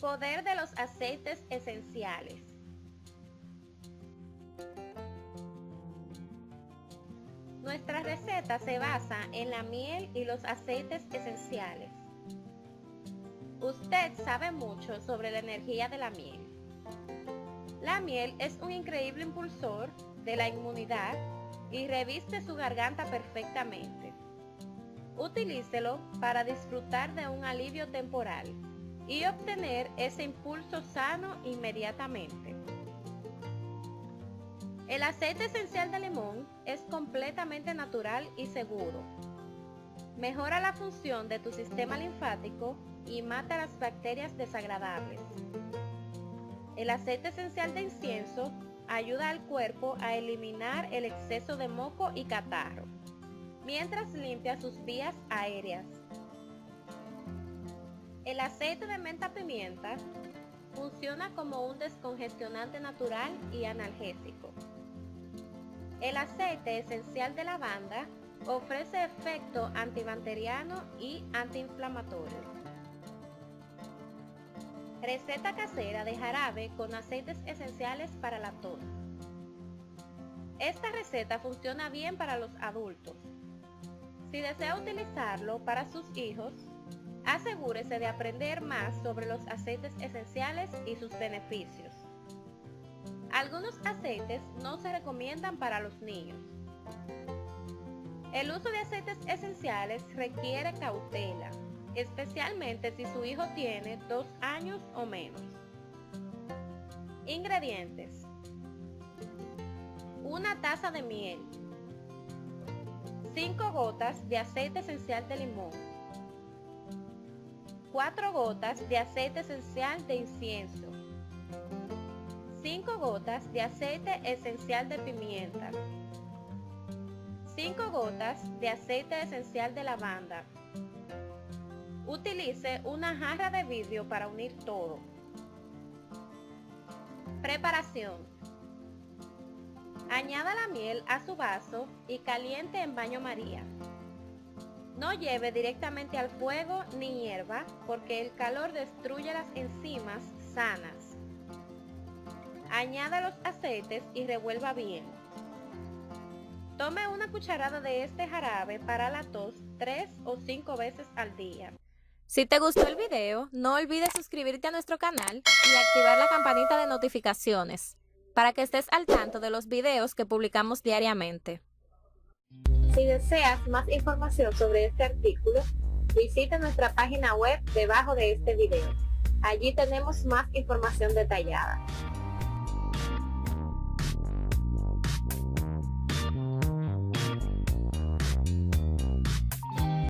poder de los aceites esenciales. Nuestra receta se basa en la miel y los aceites esenciales. Usted sabe mucho sobre la energía de la miel. La miel es un increíble impulsor de la inmunidad y reviste su garganta perfectamente. Utilícelo para disfrutar de un alivio temporal y obtener ese impulso sano inmediatamente. El aceite esencial de limón es completamente natural y seguro. Mejora la función de tu sistema linfático y mata las bacterias desagradables. El aceite esencial de incienso ayuda al cuerpo a eliminar el exceso de moco y catarro, mientras limpia sus vías aéreas. El aceite de menta pimienta funciona como un descongestionante natural y analgésico. El aceite esencial de lavanda ofrece efecto antibacteriano y antiinflamatorio. Receta casera de jarabe con aceites esenciales para la tos. Esta receta funciona bien para los adultos. Si desea utilizarlo para sus hijos, asegúrese de aprender más sobre los aceites esenciales y sus beneficios. Algunos aceites no se recomiendan para los niños. El uso de aceites esenciales requiere cautela, especialmente si su hijo tiene 2 años o menos. Ingredientes: 1 taza de miel, 5 gotas de aceite esencial de limón, 4 gotas de aceite esencial de incienso, 5 gotas de aceite esencial de pimienta, 5 gotas de aceite esencial de lavanda. Utilice una jarra de vidrio para unir todo. Preparación: añada la miel a su vaso y caliente en baño María. No lleve directamente al fuego ni hierva porque el calor destruye las enzimas sanas. Añada los aceites y revuelva bien. Tome una cucharada de este jarabe para la tos 3 o 5 veces al día. Si te gustó el video, no olvides suscribirte a nuestro canal y activar la campanita de notificaciones para que estés al tanto de los videos que publicamos diariamente. Si deseas más información sobre este artículo, visita nuestra página web debajo de este video. Allí tenemos más información detallada.